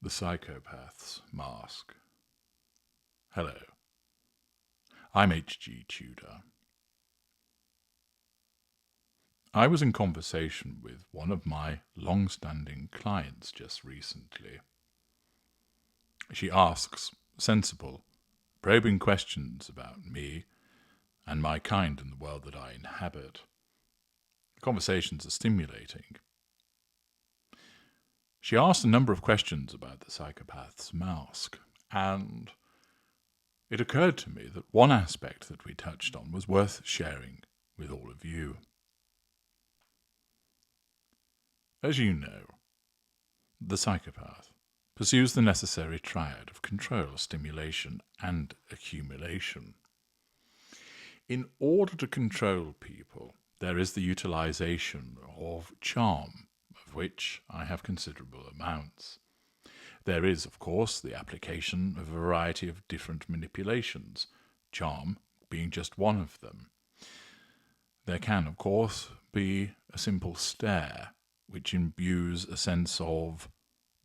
The Psychopath's Mask. Hello, I'm H.G. Tudor. I was in conversation with one of my long-standing clients just recently. She asks sensible, probing questions about me and my kind and the world that I inhabit. The conversations are stimulating. She asked a number of questions about the psychopath's mask, and it occurred to me that one aspect that we touched on was worth sharing with all of you. As you know, the psychopath pursues the necessary triad of control, stimulation, and accumulation. In order to control people, there is the utilization of charm, of which I have considerable amounts. There is, of course, the application of a variety of different manipulations, charm being just one of them. There can, of course, be a simple stare, which imbues a sense of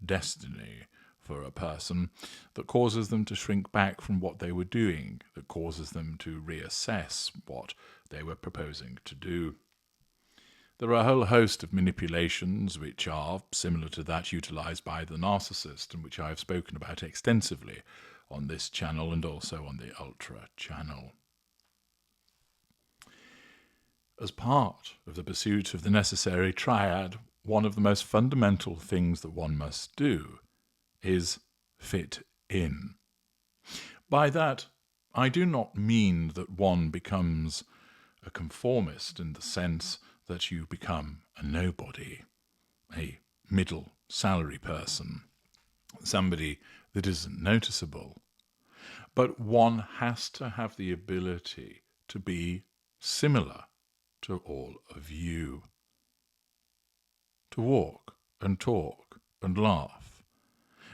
destiny for a person that causes them to shrink back from what they were doing, that causes them to reassess what they were proposing to do. There are a whole host of manipulations which are similar to that utilized by the narcissist and which I have spoken about extensively on this channel and also on the Ultra channel. As part of the pursuit of the necessary triad, one of the most fundamental things that one must do is fit in. By that, I do not mean that one becomes a conformist in the sense that you become a nobody, a middle salary person, somebody that isn't noticeable. But one has to have the ability to be similar to all of you. To walk and talk and laugh,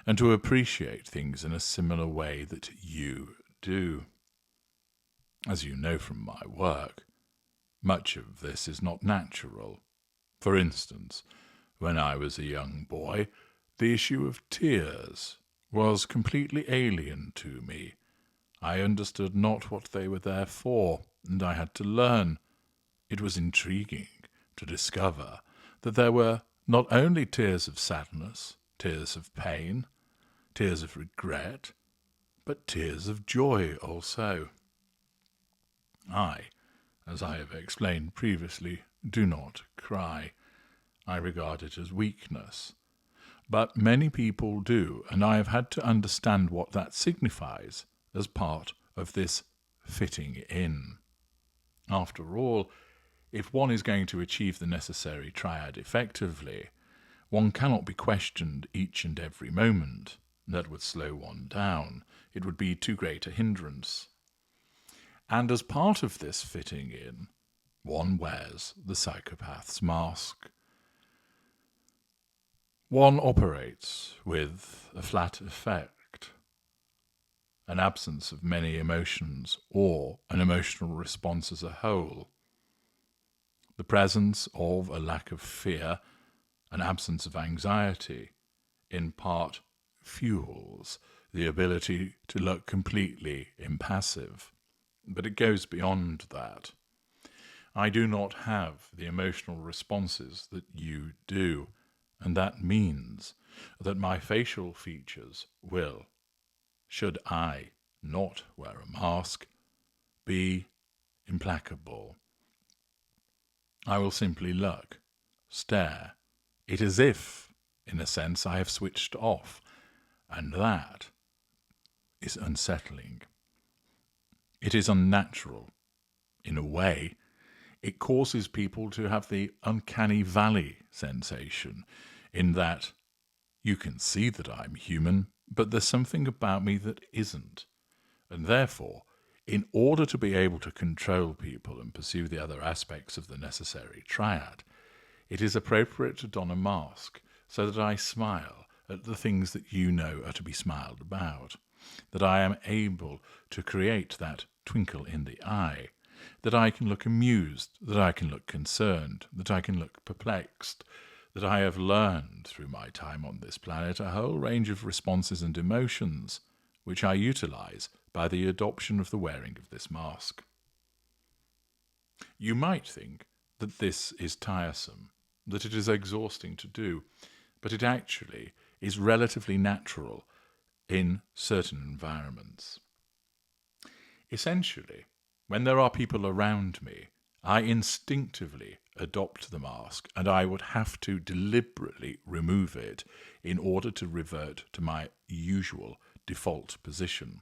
and to appreciate things in a similar way that you do. As you know from my work, much of this is not natural. For instance, when I was a young boy, the issue of tears was completely alien to me. I understood not what they were there for, and I had to learn. It was intriguing to discover that there were not only tears of sadness, tears of pain, tears of regret, but tears of joy also. I, as I have explained previously, do not cry. I regard it as weakness. But many people do, and I have had to understand what that signifies as part of this fitting in. After all, if one is going to achieve the necessary triad effectively, one cannot be questioned each and every moment. That would slow one down. It would be too great a hindrance. And as part of this fitting in, one wears the psychopath's mask. One operates with a flat effect, an absence of many emotions or an emotional response as a whole. The presence of a lack of fear, an absence of anxiety, in part fuels the ability to look completely impassive. But it goes beyond that. I do not have the emotional responses that you do, and that means that my facial features will, should I not wear a mask, be implacable. I will simply look, stare. It is as if, in a sense, I have switched off, and that is unsettling. It is unnatural. In a way, it causes people to have the uncanny valley sensation, in that you can see that I'm human, but there's something about me that isn't. And therefore, in order to be able to control people and pursue the other aspects of the necessary triad, it is appropriate to don a mask so that I smile at the things that you know are to be smiled about, that I am able to create that twinkle in the eye, that I can look amused, that I can look concerned, that I can look perplexed, that I have learned through my time on this planet a whole range of responses and emotions, which I utilize by the adoption of the wearing of this mask. You might think that this is tiresome, that it is exhausting to do, but it actually is relatively natural in certain environments. Essentially, when there are people around me, I instinctively adopt the mask, and I would have to deliberately remove it in order to revert to my usual default position.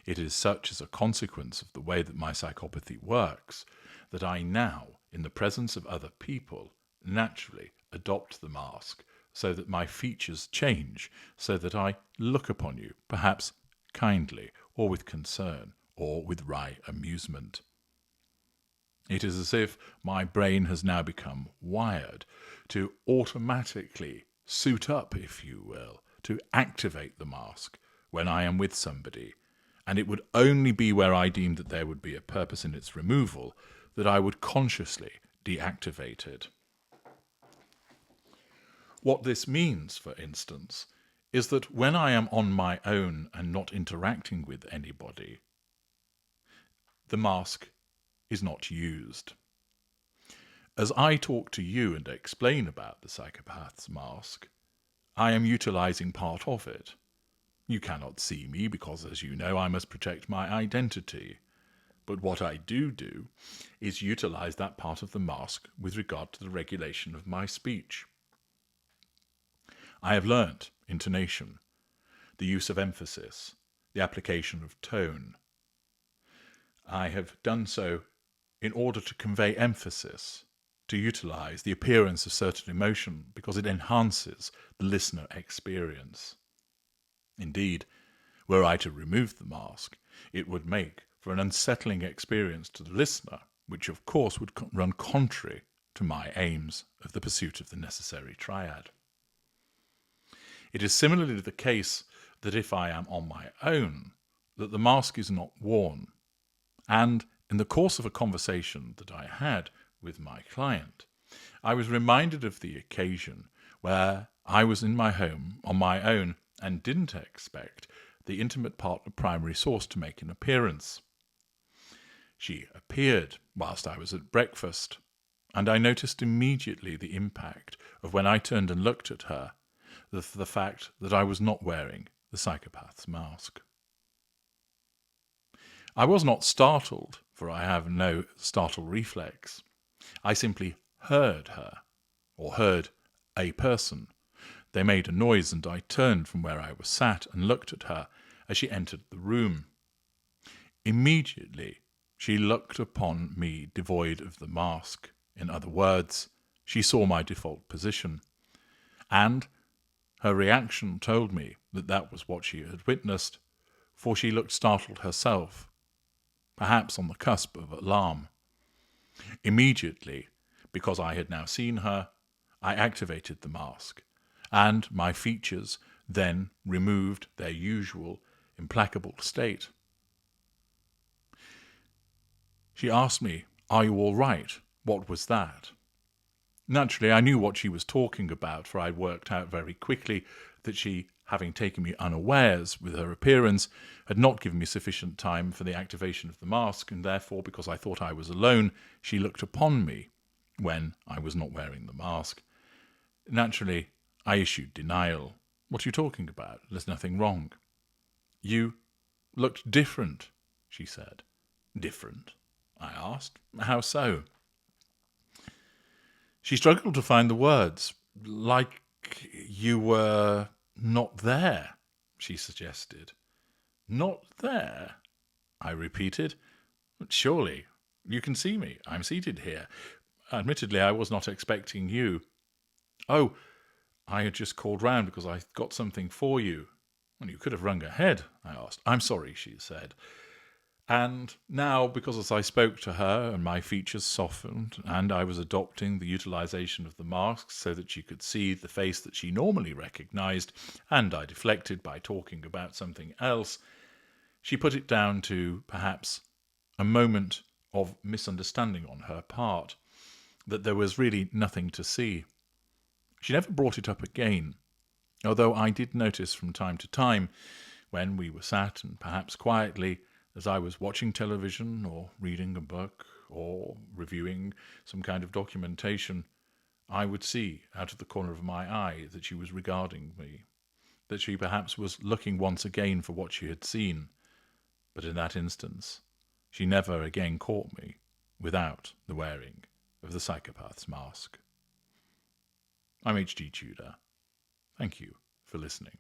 It is such as a consequence of the way that my psychopathy works that I now, in the presence of other people, naturally adopt the mask so that my features change, so that I look upon you, perhaps kindly, or with concern, or with wry amusement. It is as if my brain has now become wired to automatically suit up, if you will, to activate the mask when I am with somebody, and it would only be where I deemed that there would be a purpose in its removal that I would consciously deactivate it. What this means, for instance, is that when I am on my own and not interacting with anybody, the mask is not used. As I talk to you and explain about the psychopath's mask, I am utilizing part of it. You cannot see me because, as you know, I must protect my identity. But what I do is utilize that part of the mask with regard to the regulation of my speech. I have learnt intonation, the use of emphasis, the application of tone. I have done so in order to convey emphasis, to utilize the appearance of certain emotion because it enhances the listener experience. Indeed, were I to remove the mask, it would make for an unsettling experience to the listener, which of course would run contrary to my aims of the pursuit of the necessary triad. It is similarly the case that if I am on my own, that the mask is not worn. And in the course of a conversation that I had with my client, I was reminded of the occasion where I was in my home on my own and didn't expect the intimate partner primary source to make an appearance. She appeared whilst I was at breakfast, and I noticed immediately the impact of when I turned and looked at her, the fact that I was not wearing the psychopath's mask. I was not startled, for I have no startle reflex. I simply heard her, or heard a person. They made a noise, and I turned from where I was sat and looked at her as she entered the room. Immediately, she looked upon me devoid of the mask. In other words, she saw my default position. And her reaction told me that that was what she had witnessed, for she looked startled herself, perhaps on the cusp of alarm. Immediately, because I had now seen her, I activated the mask, and my features then removed their usual implacable state. She asked me, "Are you all right? What was that?" Naturally, I knew what she was talking about, for I had worked out very quickly that she, having taken me unawares with her appearance, had not given me sufficient time for the activation of the mask, and therefore, because I thought I was alone, she looked upon me when I was not wearing the mask. Naturally, I issued denial. "What are you talking about? There's nothing wrong." "You looked different," she said. "Different?" I asked. "How so?" She struggled to find the words. "Like you were not there," she suggested. "Not there?" I repeated. "But surely you can see me. I'm seated here. Admittedly, I was not expecting you." "Oh, I had just called round because I got something for you." "Well, you could have rung ahead," I asked. "I'm sorry," she said. And now, because as I spoke to her and my features softened and I was adopting the utilization of the mask so that she could see the face that she normally recognized, and I deflected by talking about something else, she put it down to, perhaps, a moment of misunderstanding on her part, that there was really nothing to see. She never brought it up again, although I did notice from time to time, when we were sat and perhaps quietly, as I was watching television or reading a book or reviewing some kind of documentation, I would see out of the corner of my eye that she was regarding me, that she perhaps was looking once again for what she had seen, but in that instance she never again caught me without the wearing of the psychopath's mask. I'm H.G. Tudor. Thank you for listening.